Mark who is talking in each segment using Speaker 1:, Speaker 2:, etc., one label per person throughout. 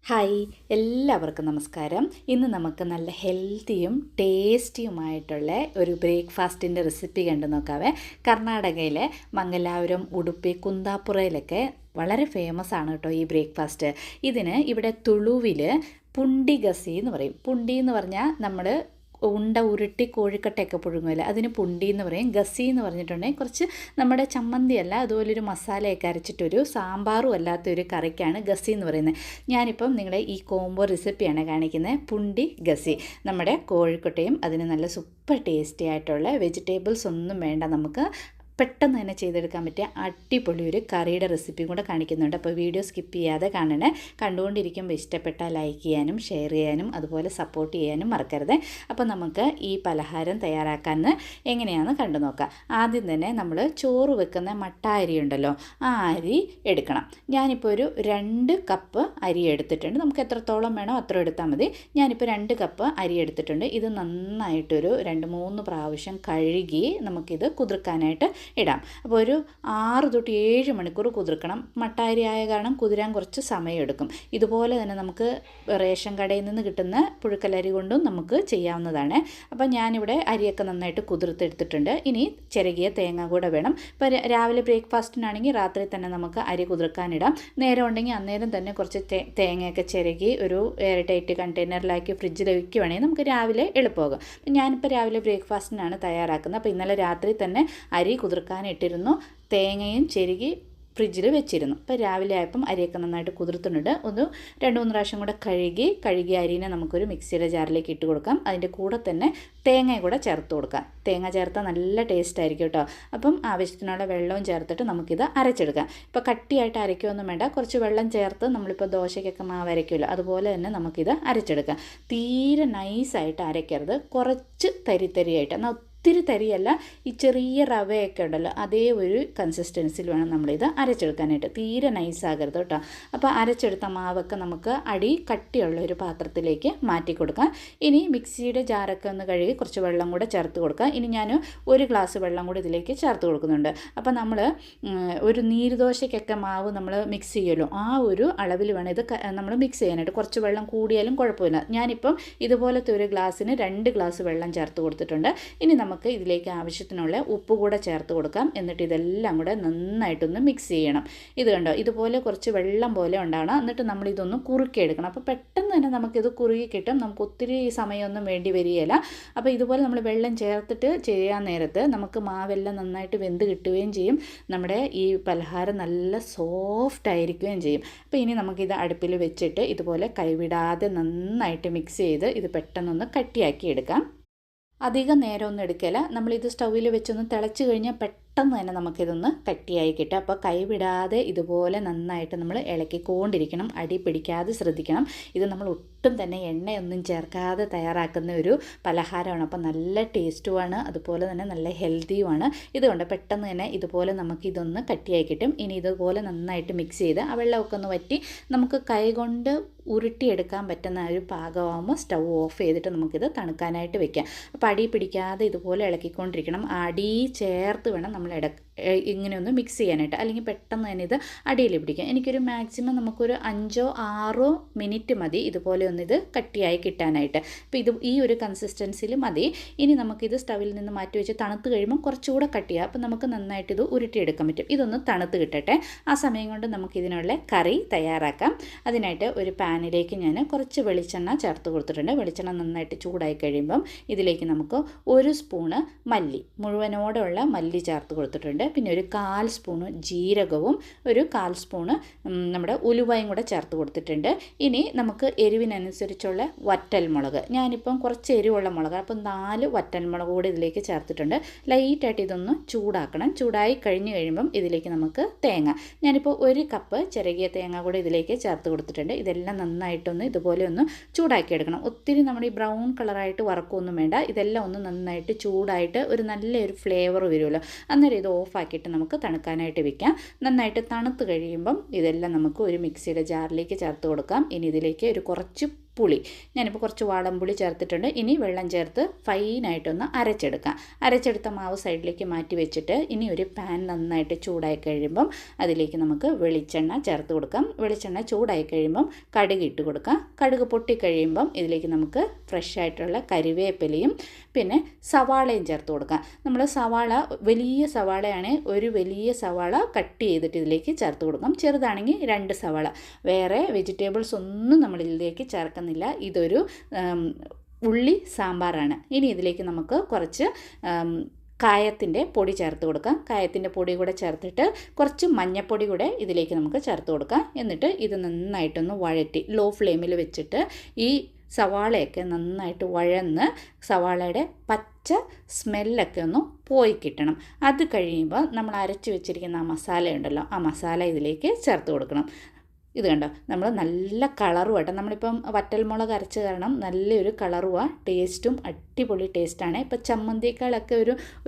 Speaker 1: Hi, എല്ലാവർക്കും നമസ്കാരം. ഇന്ന് നമുക്ക് നല്ല ഹെൽത്തിയും ടേസ്റ്റിയുമായിട്ടുള്ള ഒരു ബ്രേക്ക്ഫാസ്റ്റിൻ്റെ റെസിപ്പി കണ്ടു നോക്കാവേ. കർണാടകയിലെ മംഗലാപുരം, ഉടുപ്പി, കുന്താപ്പുറയിലൊക്കെ വളരെ ഫേമസ് ആണ് കേട്ടോ ഈ ബ്രേക്ക്ഫാസ്റ്റ്. ഇതിന് ഇവിടെ തുളുവിൽ പുണ്ടി ഗസി എന്ന് പറയും. പുണ്ടി എന്ന് പറഞ്ഞാൽ നമ്മൾ ഉണ്ട ഉരുട്ടി കോഴിക്കട്ടയൊക്കെ പുഴുങ്ങുമല്ലോ, അതിന് പുണ്ടി എന്ന് പറയും. ഗസി എന്ന് പറഞ്ഞിട്ടുണ്ടെങ്കിൽ കുറച്ച് നമ്മുടെ ചമ്മന്തിയല്ല, അതുപോലൊരു മസാലയൊക്കെ അരച്ചിട്ടൊരു സാമ്പാറും അല്ലാത്തൊരു കറിക്കാണ് ഗസി എന്ന് പറയുന്നത്. ഞാനിപ്പം നിങ്ങളുടെ ഈ കോംബോ റെസിപ്പിയാണ് കാണിക്കുന്നത്. പുണ്ടി ഗസി, നമ്മുടെ കോഴിക്കട്ടയും അതിന് നല്ല സൂപ്പർ ടേസ്റ്റി ആയിട്ടുള്ള വെജിറ്റബിൾസ് ഒന്നും വേണ്ട, നമുക്ക് പെട്ടെന്ന് തന്നെ ചെയ്തെടുക്കാൻ പറ്റിയ അടിപൊളി ഒരു കറിയുടെ റെസിപ്പിയും കൂടെ കാണിക്കുന്നുണ്ട്. അപ്പോൾ വീഡിയോ സ്കിപ്പ് ചെയ്യാതെ കാണണേ. കണ്ടുകൊണ്ടിരിക്കുമ്പോൾ ഇഷ്ടപ്പെട്ടാൽ ലൈക്ക് ചെയ്യാനും ഷെയർ ചെയ്യാനും അതുപോലെ സപ്പോർട്ട് ചെയ്യാനും മറക്കരുത്. അപ്പോൾ നമുക്ക് ഈ പലഹാരം തയ്യാറാക്കാൻ എങ്ങനെയാണെന്ന് കണ്ടു നോക്കാം. ആദ്യം തന്നെ നമ്മൾ ചോറ് വെക്കുന്ന മട്ട അരി ഉണ്ടല്ലോ, ആ അരി എടുക്കണം. ഞാനിപ്പോൾ ഒരു 2 കപ്പ് അരി എടുത്തിട്ടുണ്ട്. നമുക്ക് എത്രത്തോളം വേണോ അത്ര എടുത്താൽ മതി. ഞാനിപ്പോൾ 2 കപ്പ് അരി എടുത്തിട്ടുണ്ട്. ഇത് നന്നായിട്ടൊരു 2-3 പ്രാവശ്യം കഴുകി നമുക്കിത് കുതിർക്കാനായിട്ട് ഇടാം. അപ്പോൾ ഒരു 6 തൊട്ട് 7 മണിക്കൂർ കുതിർക്കണം. മട്ടാരി ആയ കാരണം കുതിരാൻ കുറച്ച് സമയമെടുക്കും. ഇതുപോലെ തന്നെ നമുക്ക് റേഷൻ കടയിൽ നിന്ന് കിട്ടുന്ന പുഴുക്കലരി കൊണ്ടും നമുക്ക് ചെയ്യാവുന്നതാണ്. അപ്പോൾ ഞാനിവിടെ അരിയൊക്കെ നന്നായിട്ട് കുതിർത്തെടുത്തിട്ടുണ്ട്. ഇനി ചിരകിയ തേങ്ങ കൂടെ വേണം. ഇപ്പോൾ രാവിലെ ബ്രേക്ക്ഫാസ്റ്റിനാണെങ്കിൽ രാത്രി തന്നെ നമുക്ക് അരി കുതിർക്കാനിടാം. നേരം ഉണ്ടെങ്കിൽ അന്നേരം തന്നെ കുറച്ച് തേങ്ങയൊക്കെ ചിരകി ഒരു എയർ ടൈറ്റ് കണ്ടെയ്നറിലാക്കി ഫ്രിഡ്ജിൽ വയ്ക്കുവാണെങ്കിൽ നമുക്ക് രാവിലെ എളുപ്പമാകും. ഞാനിപ്പോൾ രാവിലെ ബ്രേക്ക്ഫാസ്റ്റിനാണ് തയ്യാറാക്കുന്നത്. അപ്പോൾ ഇന്നലെ രാത്രി തന്നെ അരി കുതിർക്കാനിട്ടിരുന്നു, തേങ്ങയും ചെരുകി ഫ്രിഡ്ജിൽ വെച്ചിരുന്നു. അപ്പോൾ രാവിലെ ആയപ്പം അരിയൊക്കെ നന്നായിട്ട് കുതിർത്തുന്നുണ്ട്. ഒന്ന് 2-3 പ്രാവശ്യം കൂടെ കഴുകി അരിനെ നമുക്കൊരു മിക്സിയുടെ ജാറിലേക്ക് ഇട്ട് കൊടുക്കാം. അതിൻ്റെ കൂടെ തന്നെ തേങ്ങയും കൂടെ ചേർത്ത് കൊടുക്കാം. തേങ്ങ ചേർത്താൽ നല്ല ടേസ്റ്റ് ആയിരിക്കും കേട്ടോ. അപ്പം ആവശ്യത്തിനുള്ള വെള്ളവും ചേർത്തിട്ട് നമുക്കിത് അരച്ചെടുക്കാം. ഇപ്പോൾ കട്ടിയായിട്ട് അരയ്ക്കുകയൊന്നും വേണ്ട, കുറച്ച് വെള്ളം ചേർത്ത് നമ്മളിപ്പോൾ ദോശയ്ക്കൊക്കെ മാവ് അരയ്ക്കുമല്ലോ, അതുപോലെ തന്നെ നമുക്കിത് അരച്ചെടുക്കാം. തീരെ നൈസായിട്ട് അരയ്ക്കരുത്, കുറച്ച് തരിയായിട്ട്, എന്നാൽ ഒത്തിരി തരിയല്ല, ഈ ചെറിയ റവയൊക്കെ ഉണ്ടല്ലോ അതേ ഒരു കൺസിസ്റ്റൻസിൽ വേണം നമ്മളിത് അരച്ചെടുക്കാനായിട്ട്. തീരെ നൈസാകരുത് കേട്ടോ. അപ്പോൾ അരച്ചെടുത്ത മാവൊക്കെ നമുക്ക് അടി കട്ടിയുള്ള ഒരു പാത്രത്തിലേക്ക് മാറ്റി കൊടുക്കാം. ഇനി മിക്സിയുടെ ജാറൊക്കെ ഒന്ന് കഴുകി കുറച്ച് വെള്ളം കൂടെ ചേർത്ത് കൊടുക്കാം. ഇനി ഞാൻ 1 ഗ്ലാസ് വെള്ളം കൂടി ഇതിലേക്ക് ചേർത്ത് കൊടുക്കുന്നുണ്ട്. അപ്പോൾ നമ്മൾ ഒരു നീർദോശയ്ക്കൊക്കെ മാവ് നമ്മൾ മിക്സ് ചെയ്യുമല്ലോ, ആ ഒരു അളവിൽ വേണം ഇത് നമ്മൾ മിക്സ് ചെയ്യാനായിട്ട്. കുറച്ച് വെള്ളം കൂടിയാലും കുഴപ്പമില്ല. ഞാനിപ്പം ഇതുപോലത്തെ ഒരു ഗ്ലാസ്സിന് 2 ഗ്ലാസ് വെള്ളം ചേർത്ത് കൊടുത്തിട്ടുണ്ട്. ഇനി നമുക്ക് ഇതിലേക്ക് ആവശ്യത്തിനുള്ള ഉപ്പ് കൂടെ ചേർത്ത് കൊടുക്കാം. എന്നിട്ട് ഇതെല്ലാം കൂടെ നന്നായിട്ടൊന്ന് മിക്സ് ചെയ്യണം. ഇത് കണ്ടോ, ഇതുപോലെ കുറച്ച് വെള്ളം പോലെ ഉണ്ടാകണം. എന്നിട്ട് നമ്മളിതൊന്ന് കുറുക്കിയെടുക്കണം. അപ്പോൾ പെട്ടെന്ന് തന്നെ നമുക്കിത് കുറുകി കിട്ടും, നമുക്ക് ഒത്തിരി സമയമൊന്നും വേണ്ടി വരികയില്ല. അപ്പോൾ ഇതുപോലെ നമ്മൾ വെള്ളം ചേർത്തിട്ട് ചെയ്യാൻ നേരത്ത് നമുക്ക് മാവെല്ലാം നന്നായിട്ട് വെന്ത് കിട്ടുകയും ചെയ്യും, നമ്മുടെ ഈ പലഹാരം നല്ല സോഫ്റ്റ് ആയിരിക്കുകയും ചെയ്യും. അപ്പോൾ ഇനി നമുക്കിത് അടുപ്പിൽ വെച്ചിട്ട് ഇതുപോലെ കൈവിടാതെ നന്നായിട്ട് മിക്സ് ചെയ്ത് ഇത് പെട്ടെന്നൊന്ന് കട്ടിയാക്കി എടുക്കാം. അധികം നേരമൊന്നും എടുക്കില്ല. നമ്മളിത് സ്റ്റൗവിൽ വെച്ചൊന്ന് തിളച്ച് കഴിഞ്ഞാൽ പെട്ടെന്ന് തന്നെ നമുക്കിതൊന്ന് കട്ടിയായി കിട്ടും. അപ്പോൾ കൈവിടാതെ ഇതുപോലെ നന്നായിട്ട് നമ്മൾ ഇളക്കിക്കൊണ്ടിരിക്കണം, അടി പിടിക്കാതെ ശ്രദ്ധിക്കണം. ഇത് നമ്മൾ ഒട്ടും തന്നെ എണ്ണയൊന്നും ചേർക്കാതെ തയ്യാറാക്കുന്ന ഒരു പലഹാരമാണ്. അപ്പോൾ നല്ല ടേസ്റ്റുമാണ്, അതുപോലെ തന്നെ നല്ല ഹെൽത്തിയുമാണ്. ഇതുകൊണ്ട് പെട്ടെന്ന് തന്നെ ഇതുപോലെ നമുക്കിതൊന്ന് കട്ടിയായി കിട്ടും. ഇനി ഇതുപോലെ നന്നായിട്ട് മിക്സ് ചെയ്ത് ആ വെള്ളമൊക്കെ ഒന്ന് വറ്റി നമുക്ക് കൈകൊണ്ട് ഉരുട്ടിയെടുക്കാൻ പറ്റുന്ന ഒരു പാകമാകുമ്പോൾ സ്റ്റൗ ഓഫ് ചെയ്തിട്ട് നമുക്കിത് തണുക്കാനായിട്ട് വെക്കാം. അപ്പോൾ അടി പിടിക്കാതെ ഇതുപോലെ ഇളക്കിക്കൊണ്ടിരിക്കണം. അടി ചേർത്ത് വേണം നമ്മൾ ഇങ്ങനെ ഒന്ന് മിക്സ് ചെയ്യാനായിട്ട്, അല്ലെങ്കിൽ പെട്ടെന്ന് തന്നെ ഇത് അടിയിൽ പിടിക്കാം. എനിക്കൊരു മാക്സിമം നമുക്കൊരു 5-6 മിനിറ്റ് മതി ഇതുപോലെ ഒന്നിത് കട്ടിയായി കിട്ടാനായിട്ട്. അപ്പോൾ ഇത് ഈ ഒരു കൺസിസ്റ്റൻസിൽ മതി. ഇനി നമുക്കിത് സ്റ്റവിൽ നിന്ന് മാറ്റി വെച്ച് തണുത്ത് കഴിയുമ്പോൾ കുറച്ചുകൂടെ കട്ടിയാകും. അപ്പോൾ നമുക്ക് നന്നായിട്ട് ഇത് ഉരുട്ടിയെടുക്കാൻ പറ്റും. ഇതൊന്ന് തണുത്ത് കിട്ടട്ടെ. ആ സമയം കൊണ്ട് നമുക്കിതിനുള്ള കറി തയ്യാറാക്കാം. അതിനായിട്ട് ഒരു പാനിലേക്ക് ഞാൻ കുറച്ച് വെളിച്ചെണ്ണ ചേർത്ത് കൊടുത്തിട്ടുണ്ട്. വെളിച്ചെണ്ണ നന്നായിട്ട് ചൂടായി കഴിയുമ്പം ഇതിലേക്ക് നമുക്ക് 1 സ്പൂണ് മല്ലി, മുഴുവനോടെയുള്ള മല്ലി ചേർത്ത് കൊടുത്തിട്ടുണ്ട്. പിന്നെ ഒരു 1/4 സ്പൂണ് ജീരകവും ഒരു 1/4 സ്പൂണ് നമ്മുടെ ഉലുവയും കൂടെ ചേർത്ത് കൊടുത്തിട്ടുണ്ട്. ഇനി നമുക്ക് എരിവിനനുസരിച്ചുള്ള വറ്റൽമുളക്, ഞാനിപ്പം കുറച്ച് എരിവുള്ള മുളക്, അപ്പം 4 വറ്റൽമുളക് കൂടി ഇതിലേക്ക് ചേർത്തിട്ടുണ്ട്. ലൈറ്റായിട്ട് ഇതൊന്ന് ചൂടാക്കണം. ചൂടായി കഴിഞ്ഞ് കഴിയുമ്പം ഇതിലേക്ക് നമുക്ക് തേങ്ങ, ഞാനിപ്പോൾ 1 കപ്പ് ചിരകിയ തേങ്ങ കൂടി ഇതിലേക്ക് ചേർത്ത് കൊടുത്തിട്ടുണ്ട്. ഇതെല്ലാം നന്നായിട്ടൊന്ന് ഇതുപോലെ ഒന്ന് ചൂടാക്കിയെടുക്കണം. ഒത്തിരി നമ്മൾ ഈ ബ്രൗൺ കളറായിട്ട് വറക്കൊന്നും വേണ്ട. ഇതെല്ലാം ഒന്ന് നന്നായിട്ട് ചൂടായിട്ട് ഒരു നല്ലൊരു ഫ്ലേവർ വരുമല്ലോ, അന്നേരം ഇത് ഓഫാക്കിയിട്ട് നമുക്ക് തണുക്കാനായിട്ട് വെക്കാം. നന്നായിട്ട് തണുത്ത് കഴിയുമ്പം ഇതെല്ലാം നമുക്ക് ഒരു മിക്സിയുടെ ജാറിലേക്ക് ചേർത്ത് കൊടുക്കാം. ഇനി ഇതിലേക്ക് ഒരു കുറച്ച് പുളി. ഞാനിപ്പോൾ കുറച്ച് വാളംപുളി ചേർത്തിട്ടുണ്ട്. ഇനി വെള്ളം ചേർത്ത് ഫൈനായിട്ടൊന്ന് അരച്ചെടുക്കാം. അരച്ചെടുത്ത മാവ് സൈഡിലേക്ക് മാറ്റി വെച്ചിട്ട് ഇനി ഒരു പാൻ നന്നായിട്ട് ചൂടായി കഴിയുമ്പം അതിലേക്ക് നമുക്ക് വെളിച്ചെണ്ണ ചേർത്ത് കൊടുക്കാം. വെളിച്ചെണ്ണ ചൂടായി കഴിയുമ്പം കടുക് ഇട്ട് കൊടുക്കാം. കടുക് പൊട്ടിക്കഴിയുമ്പം ഇതിലേക്ക് നമുക്ക് ഫ്രഷ് ആയിട്ടുള്ള കരിവേപ്പിലയും പിന്നെ സവാളയും ചേർത്ത് കൊടുക്കാം. നമ്മൾ സവാള വലിയ സവാളയാണ്, ഒരു വലിയ സവാള കട്ട് ചെയ്തിട്ട് ഇതിലേക്ക് ചേർത്ത് കൊടുക്കാം. ചെറുതാണെങ്കിൽ 2 സവാള. വേറെ വെജിറ്റബിൾസ് ഒന്നും നമ്മളിതിലേക്ക് ചേർക്കുന്നില്ല. ഇതൊരു ഉള്ളി സാമ്പാറാണ്. ഇനി ഇതിലേക്ക് നമുക്ക് കുറച്ച് കായത്തിൻ്റെ പൊടി ചേർത്ത് കൊടുക്കാം. കായത്തിൻ്റെ പൊടി കൂടെ ചേർത്തിട്ട് കുറച്ച് മഞ്ഞൾപ്പൊടി കൂടെ ഇതിലേക്ക് നമുക്ക് ചേർത്ത് കൊടുക്കാം. എന്നിട്ട് ഇത് നന്നായിട്ടൊന്ന് വഴറ്റി ലോ ഫ്ലെയിമിൽ വെച്ചിട്ട് ഈ സവാളയൊക്കെ നന്നായിട്ട് വഴന്ന് സവാളയുടെ പച്ച സ്മെല്ലൊക്കെ ഒന്ന് പോയി കിട്ടണം. അത് കഴിയുമ്പോൾ നമ്മൾ അരച്ച് വെച്ചിരിക്കുന്ന ആ മസാല ഉണ്ടല്ലോ, ആ മസാല ഇതിലേക്ക് ചേർത്ത് കൊടുക്കണം. ഇത് കണ്ടോ, നമ്മൾ നല്ല കളറുമായിട്ട് നമ്മളിപ്പം വറ്റൽമുളക് അരച്ച് കാരണം നല്ലൊരു കളറുമാണ്, ടേസ്റ്റും അടിപൊളി ടേസ്റ്റാണ്. ഇപ്പോൾ ചമ്മന്തിക്കാളൊക്കെ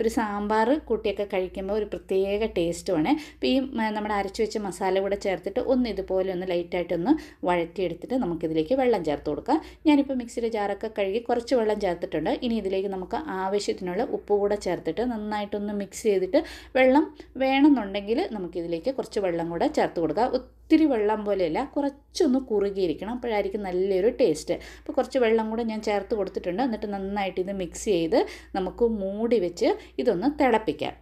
Speaker 1: ഒരു സാമ്പാർ കൂട്ടിയൊക്കെ കഴിക്കുമ്പോൾ ഒരു പ്രത്യേക ടേസ്റ്റുമാണ്. ഇപ്പോൾ ഈ നമ്മുടെ അരച്ച് വെച്ച മസാല കൂടെ ചേർത്തിട്ട് ഇതുപോലെ ഒന്ന് ലൈറ്റായിട്ടൊന്ന് വഴറ്റിയെടുത്തിട്ട് നമുക്കിതിലേക്ക് വെള്ളം ചേർത്ത് കൊടുക്കാം. ഞാനിപ്പോൾ മിക്സിയുടെ ജാറൊക്കെ കഴുകി കുറച്ച് വെള്ളം ചേർത്തിട്ടുണ്ട്. ഇനി ഇതിലേക്ക് നമുക്ക് ആവശ്യത്തിനുള്ള ഉപ്പ് കൂടെ ചേർത്തിട്ട് നന്നായിട്ടൊന്ന് മിക്സ് ചെയ്തിട്ട് വെള്ളം വേണമെന്നുണ്ടെങ്കിൽ നമുക്കിതിലേക്ക് കുറച്ച് വെള്ളം കൂടെ ചേർത്ത് കൊടുക്കാം. ഒത്തിരി വെള്ളം പോലെയല്ല, കുറച്ചൊന്ന് കുറുകിയിരിക്കണം, അപ്പോഴായിരിക്കും നല്ലൊരു ടേസ്റ്റ്. അപ്പോൾ കുറച്ച് വെള്ളം കൂടെ ഞാൻ ചേർത്ത് കൊടുത്തിട്ടുണ്ട്. എന്നിട്ട് നന്നായിട്ട് ഇത് മിക്സ് ചെയ്ത് നമുക്ക് മൂടി വെച്ച് ഇതൊന്ന് തിളപ്പിക്കാം.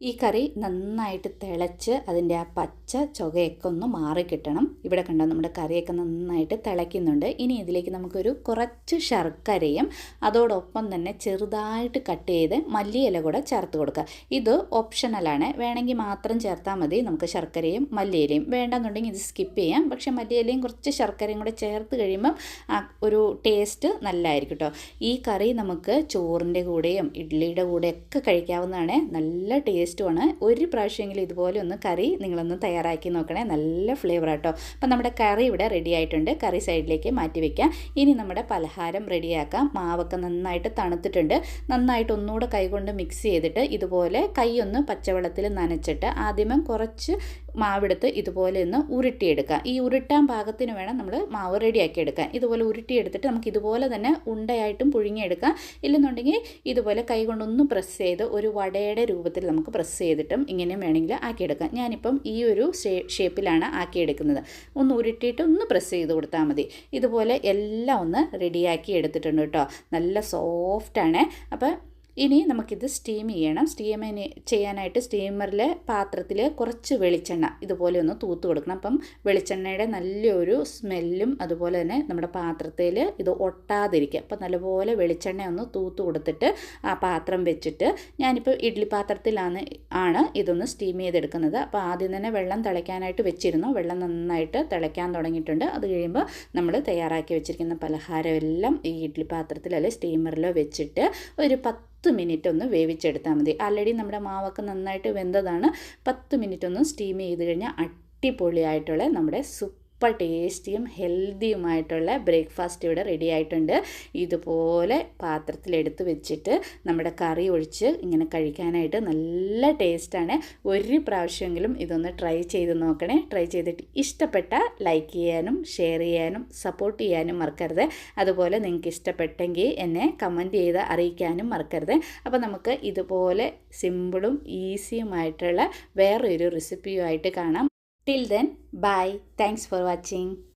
Speaker 1: ഈ കറി നന്നായിട്ട് തിളച്ച് അതിൻ്റെ ആ പച്ച ചുകയൊക്കെ ഒന്ന് മാറിക്കിട്ടണം. ഇവിടെ കണ്ടോ നമ്മുടെ കറിയൊക്കെ നന്നായിട്ട് തിളയ്ക്കുന്നുണ്ട്. ഇനി ഇതിലേക്ക് നമുക്കൊരു കുറച്ച് ശർക്കരയും അതോടൊപ്പം തന്നെ ചെറുതായിട്ട് കട്ട് ചെയ്ത് മല്ലിയില കൂടെ ചേർത്ത് കൊടുക്കുക. ഇത് ഓപ്ഷണലാണ്, വേണമെങ്കിൽ മാത്രം ചേർത്താൽ മതി. നമുക്ക് ശർക്കരയും മല്ലിയിലയും വേണ്ടെന്നുണ്ടെങ്കിൽ ഇത് സ്കിപ്പ് ചെയ്യാം. പക്ഷേ മല്ലിയിലയും കുറച്ച് ശർക്കരയും കൂടെ ചേർത്ത് കഴിയുമ്പം ഒരു ടേസ്റ്റ് നല്ലതായിരിക്കും കേട്ടോ. ഈ കറി നമുക്ക് ചോറിൻ്റെ കൂടെയും ഇഡ്ഡലിയുടെ കൂടെയൊക്കെ കഴിക്കാവുന്നതാണ്. നല്ല ടേസ്റ്റുമാണ്. ഒരു പ്രാവശ്യമെങ്കിലും ഇതുപോലെ ഒന്ന് കറി നിങ്ങളൊന്ന് തയ്യാറാക്കി നോക്കണേ, നല്ല ഫ്ലേവർ ആട്ടോ. അപ്പം നമ്മുടെ കറി ഇവിടെ റെഡി ആയിട്ടുണ്ട്. കറി സൈഡിലേക്ക് മാറ്റി വയ്ക്കാം. ഇനി നമ്മുടെ പലഹാരം റെഡിയാക്കാം. മാവൊക്കെ നന്നായിട്ട് തണുത്തിട്ടുണ്ട്. നന്നായിട്ട് ഒന്നുകൂടെ കൈകൊണ്ട് മിക്സ് ചെയ്തിട്ട് ഇതുപോലെ കൈ ഒന്ന് പച്ചവെള്ളത്തിൽ നനച്ചിട്ട് ആദ്യമേ കുറച്ച് മാവെടുത്ത് ഇതുപോലെ ഒന്ന് ഉരുട്ടിയെടുക്കാം. ഈ ഉരുട്ടാൻ പാകത്തിന് വേണം നമ്മൾ മാവ് റെഡിയാക്കി എടുക്കാൻ. ഇതുപോലെ ഉരുട്ടിയെടുത്തിട്ട് നമുക്ക് ഇതുപോലെ തന്നെ ഉണ്ടയായിട്ടും പുഴുങ്ങിയെടുക്കാം. ഇല്ലെന്നുണ്ടെങ്കിൽ ഇതുപോലെ കൈ കൊണ്ടൊന്ന് പ്രസ് ചെയ്ത് ഒരു വടയുടെ രൂപത്തിൽ നമുക്ക് പ്രസ് ചെയ്തിട്ടും ഇങ്ങനെ വേണമെങ്കിൽ ആക്കിയെടുക്കാം. ഞാനിപ്പം ഈ ഒരു ഷേപ്പിലാണ് ആക്കിയെടുക്കുന്നത്. ഒന്ന് ഉരുട്ടിയിട്ട് ഒന്ന് പ്രസ് ചെയ്ത് കൊടുത്താൽ മതി. ഇതുപോലെ എല്ലാം ഒന്ന് റെഡിയാക്കി എടുത്തിട്ടുണ്ട് കേട്ടോ. നല്ല സോഫ്റ്റാണ്. അപ്പോൾ ഇനി നമുക്കിത് സ്റ്റീം ചെയ്യണം. ചെയ്യാനായിട്ട് സ്റ്റീമറിലെ പാത്രത്തിൽ കുറച്ച് വെളിച്ചെണ്ണ ഇതുപോലെ ഒന്ന് തൂത്ത് കൊടുക്കണം. അപ്പം വെളിച്ചെണ്ണയുടെ നല്ലൊരു സ്മെല്ലും അതുപോലെ തന്നെ നമ്മുടെ പാത്രത്തിൽ ഇത് ഒട്ടാതിരിക്കുക. അപ്പം നല്ലപോലെ വെളിച്ചെണ്ണ ഒന്ന് തൂത്ത് കൊടുത്തിട്ട് ആ പാത്രം വെച്ചിട്ട് ഞാനിപ്പോൾ ഇഡ്ഡലി പാത്രത്തിലാണ് ഇതൊന്ന് സ്റ്റീം ചെയ്തെടുക്കുന്നത്. അപ്പോൾ ആദ്യം തന്നെ വെള്ളം തിളയ്ക്കാനായിട്ട് വെച്ചിരുന്നു. വെള്ളം നന്നായിട്ട് തിളയ്ക്കാൻ തുടങ്ങിയിട്ടുണ്ട്. അത് കഴിയുമ്പോൾ നമ്മൾ തയ്യാറാക്കി വെച്ചിരിക്കുന്ന പലഹാരം എല്ലാം ഈ ഇഡ്ഡലി പാത്രത്തിലോ അല്ലെങ്കിൽ സ്റ്റീമറിലോ വെച്ചിട്ട് ഒരു 10 മിനിറ്റ് ഒന്ന് വേവിച്ചെടുത്താൽ മതി. ആൾറെഡി നമ്മുടെ മാവൊക്കെ നന്നായിട്ട് വെന്തതാണ്. 10 മിനിറ്റ് ഒന്ന് സ്റ്റീം ചെയ്ത് കഴിഞ്ഞാൽ അടിപൊളിയായിട്ടുള്ള നമ്മുടെ സൂപ്പർ ടേസ്റ്റിയും ഹെൽത്തിയുമായിട്ടുള്ള ബ്രേക്ക്ഫാസ്റ്റ് ഇവിടെ റെഡി ആയിട്ടുണ്ട്. ഇതുപോലെ പാത്രത്തിലെടുത്ത് വെച്ചിട്ട് നമ്മുടെ കറി ഒഴിച്ച് ഇങ്ങനെ കഴിക്കാനായിട്ട് നല്ല ടേസ്റ്റാണ്. ഒരു പ്രാവശ്യമെങ്കിലും ഇതൊന്ന് ട്രൈ ചെയ്ത് നോക്കണേ. ട്രൈ ചെയ്തിട്ട് ഇഷ്ടപ്പെട്ടാൽ ലൈക്ക് ചെയ്യാനും ഷെയർ ചെയ്യാനും സപ്പോർട്ട് ചെയ്യാനും മറക്കരുത്. അതുപോലെ നിങ്ങൾക്ക് ഇഷ്ടപ്പെട്ടെങ്കിൽ എന്നെ കമൻറ്റ് ചെയ്ത് അറിയിക്കാനും മറക്കരുത്. അപ്പോൾ നമുക്ക് ഇതുപോലെ സിമ്പിളും ഈസിയുമായിട്ടുള്ള വേറൊരു റെസിപ്പിയുമായിട്ട് കാണാം. Till then, bye. Thanks for watching.